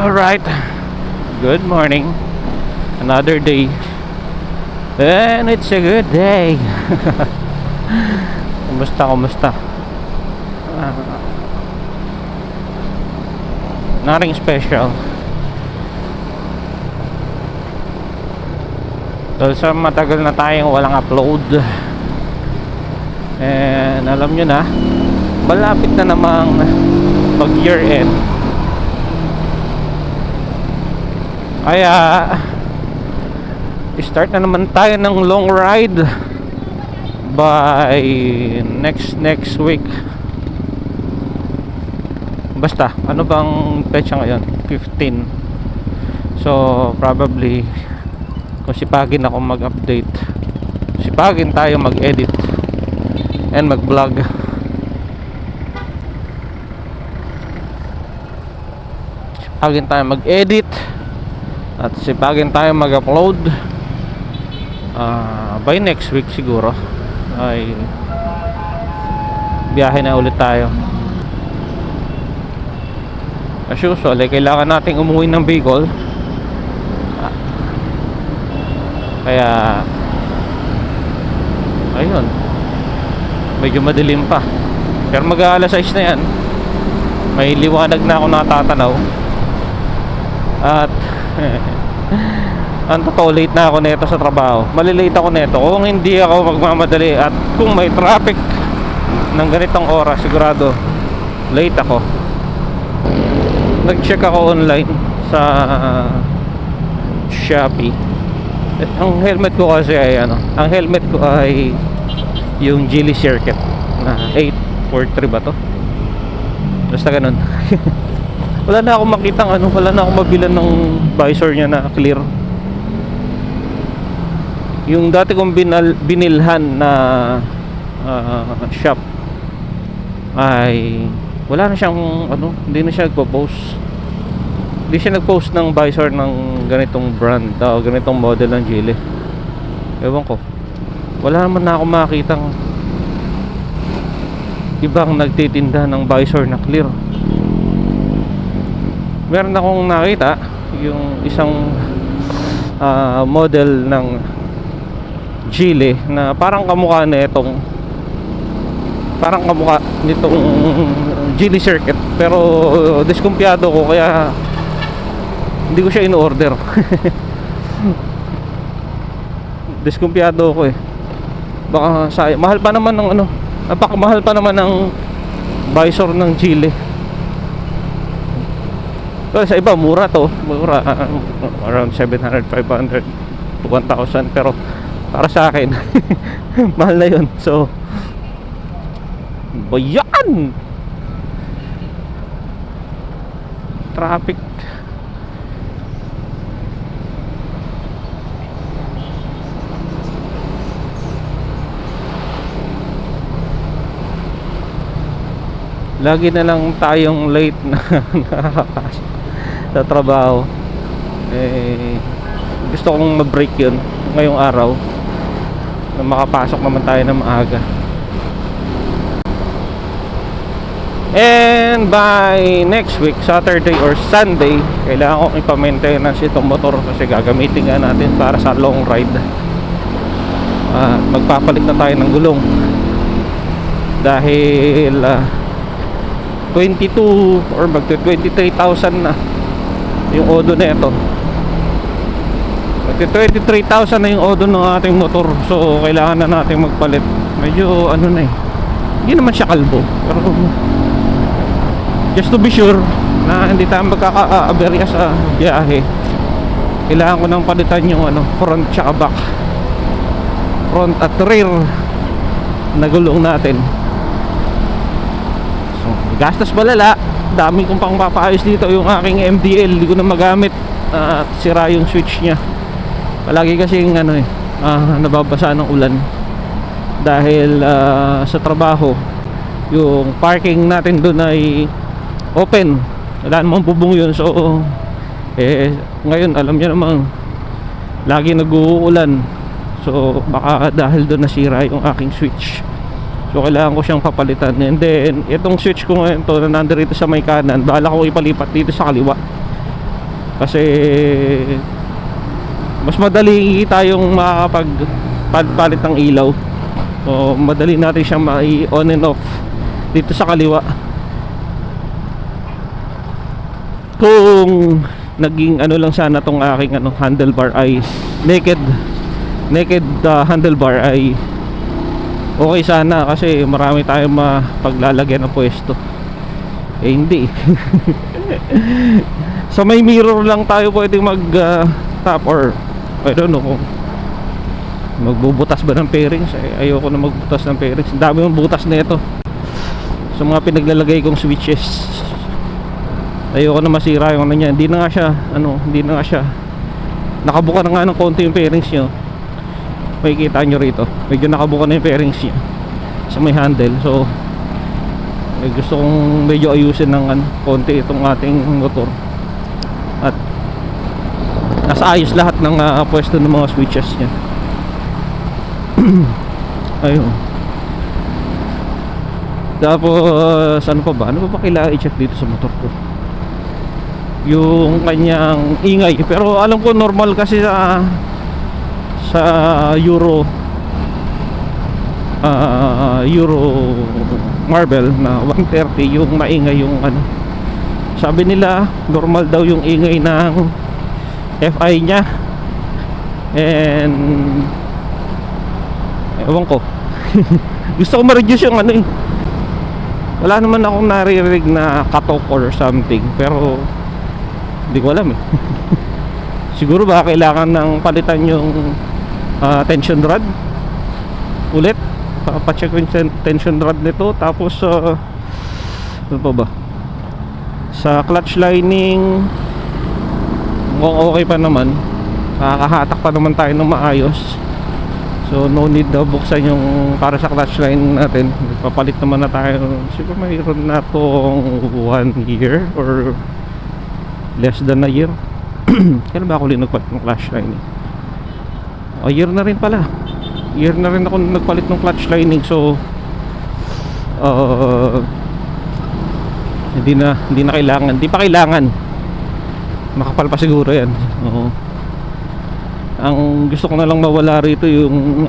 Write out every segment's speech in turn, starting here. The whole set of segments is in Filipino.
Alright, good morning. Another day, and it's a good day. Kumusta? Nothing special. So sa matagal na tayong walang upload, and alam nyo na, malapit na namang mag year end. Kaya start na naman tayo ng long ride by next week. Basta, ano bang petsa ngayon? 15. So probably kung sipagin ako mag-update, sipagin tayo mag-edit and mag-vlog. Sipagin tayo mag-edit at sipagin tayo mag-upload. By next week siguro ay biyahe na ulit tayo. As usual, kailangan nating umuwi ng Bicol. Kaya ayun, medyo madilim pa, pero mag-aalas 6 na yan. May liwanag na ako natatanaw. At ang totoo, late na ako neto sa trabaho. Malilate ako neto kung hindi ako magmamadali. At kung may traffic ng ganitong oras, sigurado late ako. Nag-check ako online sa Shopee. Ang helmet ko kasi ay ang helmet ko ay yung Geely Circuit na 843 ba to? Basta ganun. Wala na akong makitang wala na akong mabilan ng visor niya na clear. Yung dati kong binilhan na shop ay wala na siyang hindi na siya nagpo-post. Hindi siya nag-post ng visor ng ganitong brand o ganitong model ng Geely. Ewan ko, wala naman na ako makitang ibang nagtitinda ng visor na clear. Meron akong nakita yung isang model ng Geely na parang kamukha nitong Geely Circuit, pero diskumpiyado ko kaya hindi ko siya in-order. Diskumpiyado ko baka sayang. Mahal pa naman ng napakamahal pa naman ng visor ng Geely. Well, sa iba mura to, around 700, 500 to 1,000, pero para sa akin mahal na yun. So bayan traffic. Lagi na lang tayong late na nakakapasok sa trabaho. Gusto kong ma-break yun ngayong araw na makapasok naman tayo ng maaga. And by next week, Saturday or Sunday, kailangan kong ipa-maintenance itong motor kasi gagamitin nga natin para sa long ride. Magpapalit na tayo ng gulong dahil 22 or magto 23,000 na yung odo na ito. Magto 23,000 na yung odo ng ating motor. So kailangan na natin magpalit. Medyo hindi naman siya kalbo, pero just to be sure na hindi tayo magkaka-aberya sa biyahe, kailangan ko nang palitan yung front tsaka back, front at rear na gulong natin. So gastos malala, dami kong pang papaayos dito. Yung aking MDL hindi ko na magamit at sira yung switch nya. Palagi kasing nababasa ng ulan dahil sa trabaho yung parking natin doon ay open, wala namang bubong yun. So ngayon alam niyo naman lagi nag-uulan, so baka dahil doon nasira yung aking switch. So kailangan ko siyang papalitan. And then itong switch ko ngayon to na nandito sa may kanan, bala ko ipalipat dito sa kaliwa Kasi mas madali tayong makakapagpalit ng ilaw. So madali natin siyang ma-on and off dito sa kaliwa. Kung naging ano lang sana tong aking handlebar ay naked handlebar ay okay sana, kasi marami tayong mapaglalagyan ng pwesto. Eh hindi. So may mirror lang tayo pwedeng mag tap, or I don't know kung magbubutas ba ng fairings. Ayoko na magbutas ng fairings, ang dami mong butas na ito sa mga pinaglalagay kong switches. Ayoko na masira yung ano niya. Hindi na nga siya nakabuka na nga ng konti yung fairings niya. Makikita nyo rito, medyo nakabuka na yung fairings niya sa may handle. So gusto kong medyo ayusin ng konti itong ating motor, at nasa ayos lahat ng pwesto ng mga switches niya. Ayun. Tapos ano pa ba kailangan i-check dito sa motor ko? Yung kanyang ingay. Pero alam ko normal kasi sa Euro Marble na 130 yung maingay yung sabi nila normal daw yung ingay ng FI nya. And ewan ko. Gusto ko ma-reduce yung wala naman akong naririnig na katok or something, pero hindi ko alam siguro ba kailangan ng palitan yung tension rod ulit. Papacheck ko yung tension rod nito. Tapos ano pa ba, sa clutch lining mukhang okay pa naman, nakakahatak pa naman tayo ng maayos. So no need na buksan yung para sa clutch line natin. Papalit naman na tayo. Siguro mayroon na tong 1 year or less than a year. Kailan ba ako nagpalit ng clutch line? A year na rin pala. Year na rin ako nagpalit ng clutch lining. So hindi na kailangan. Hindi pa kailangan. Makapal pa siguro yan. Oo. Ang gusto ko na lang mawala rito yung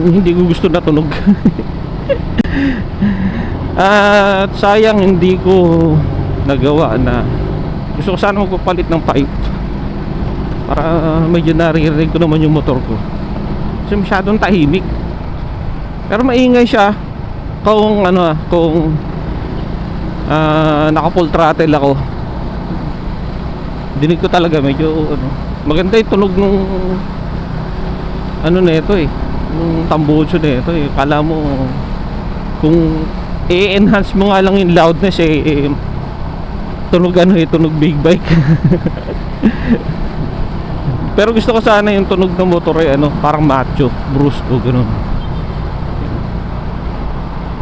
hindi ko gusto na tunog. At sayang hindi ko nagawa na. Gusto ko sana magpapalit ng pipe para medyo naririnig ko naman yung motor ko, kasi masyadong tahimik. Pero maingay siya kung kung naka full throttle ako. Dinig ko talaga medyo maganda yung tunog nung nito yung tambucho nito Kala mo kung i-enhance mo nga lang yung loudness tunog tunog big bike. Pero gusto ko sana yung tunog ng motor parang macho, brusco, ganun.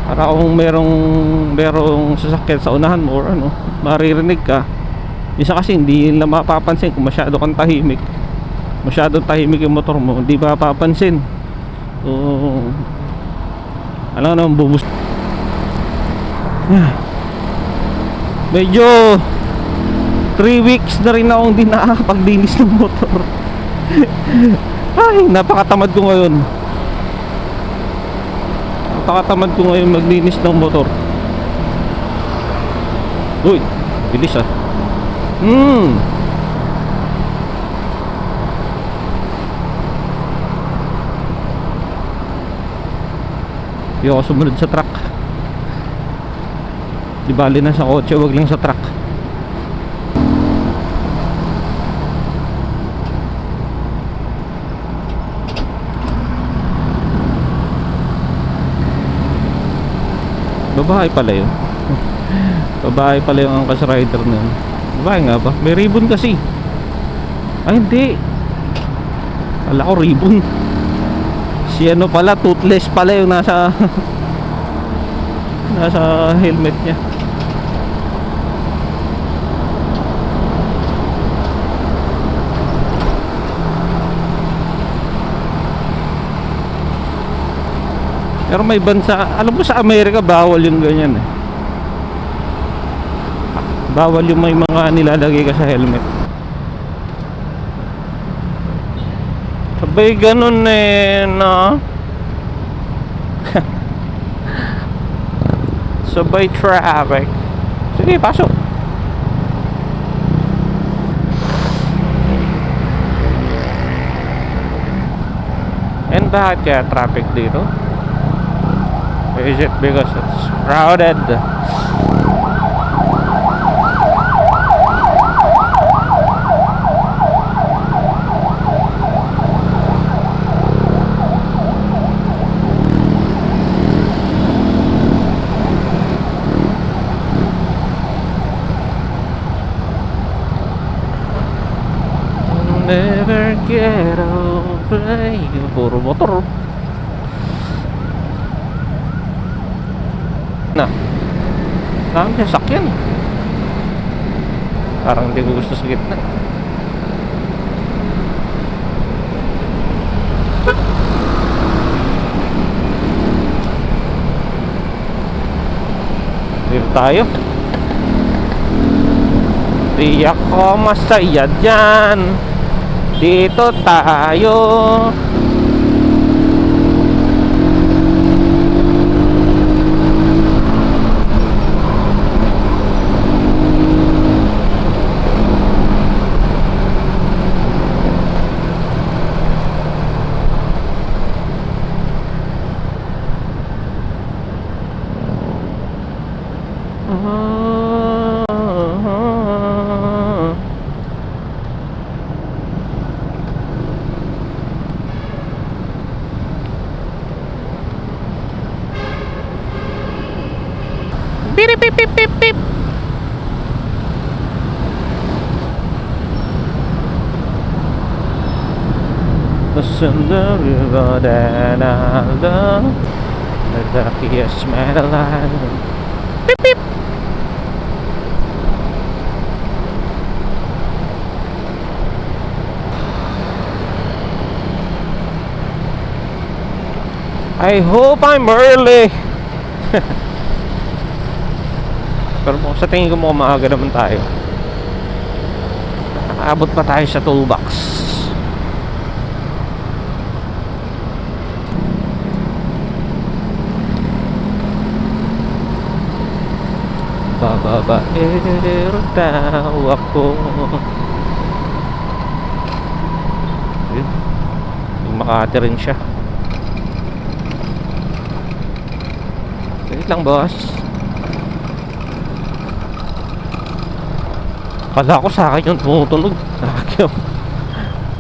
Para kung merong sasakyan sa unahan mo or maririnig ka. Isa kasi hindi nila mapapansin kung masyado kang tahimik. Masyadong tahimik yung motor mo, hindi mapapansin. So alam naman bubus. Medyo 3 weeks na rin akong hindi nakakapaglinis ng motor. Ay, napakatamad ko ngayon. Napakatamad ko ngayon maglinis ng motor. Uy, bilis Hindi ako sumunod sa truck. Di bali na sa kotse, wag lang sa truck. Babae pala yun. Babae pala yung angkas rider na yun. Babae nga ba? May ribbon kasi. Ay hindi, wala ko ribbon. Si pala, toothless pala yung nasa helmet niya. Pero may bansa, alam mo sa Amerika bawal yung ganyan Bawal yung may mga nilalagay ka sa helmet. Sabay ganun eh, no? Sabay traffic. Sige, pasok. And bakit kaya traffic dito? Is it because it's crowded? Never get over you. Puro motor. Na. Dami sasakyan. Parang hindi ko gusto sa gitna. Dito tayo. Di ako masaya dyan. Dito tayo. Pip pip pip pip pip. Listen the river that I love, the luckiest man alive. Pip pip. I hope I'm early. Pero sa tingin ko maaga naman tayo. Nakakaabot pa tayo sa toolbox. Bababaero daw ako. Yun. Yung Makati rin siya. Wait lang, boss. Kala ko sa akin yung tumutunog.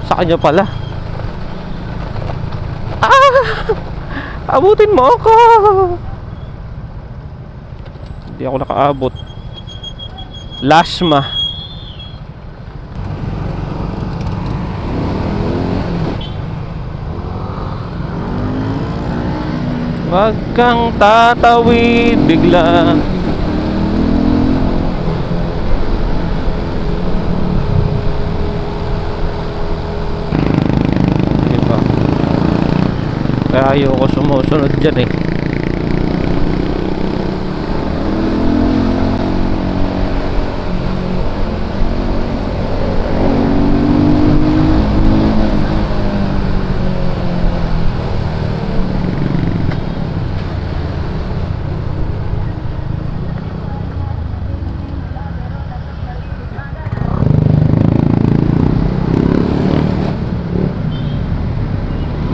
Sa kanya pala. Abutin mo ako. Hindi ako nakaabot. Lasma. Wag kang tatawid bigla. Kaya ayoko sumusunod dyan eh.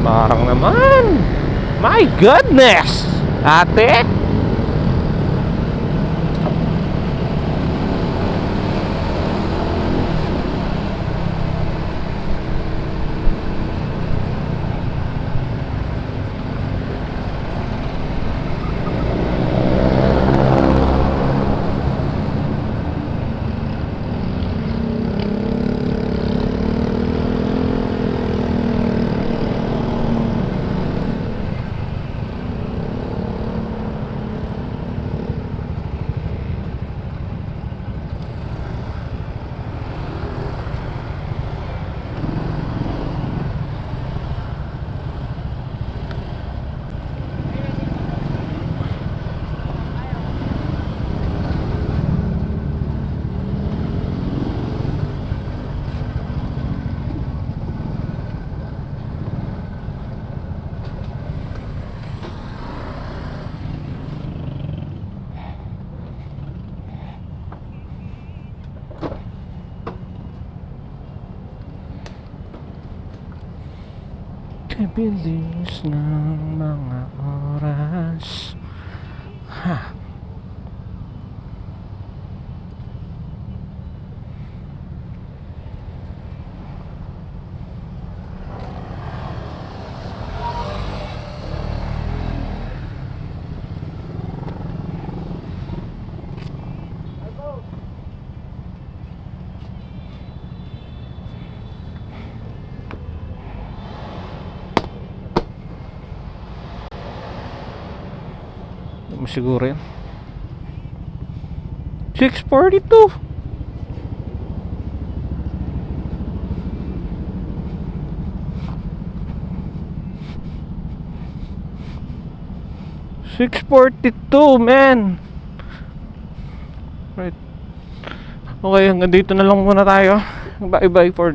Parang naman. My goodness! Ate? bilis ng mga oras. Ha. Ano siguro yan? 6:42. Man. Right. Okay, hanggang dito na lang muna tayo. Bye bye for now.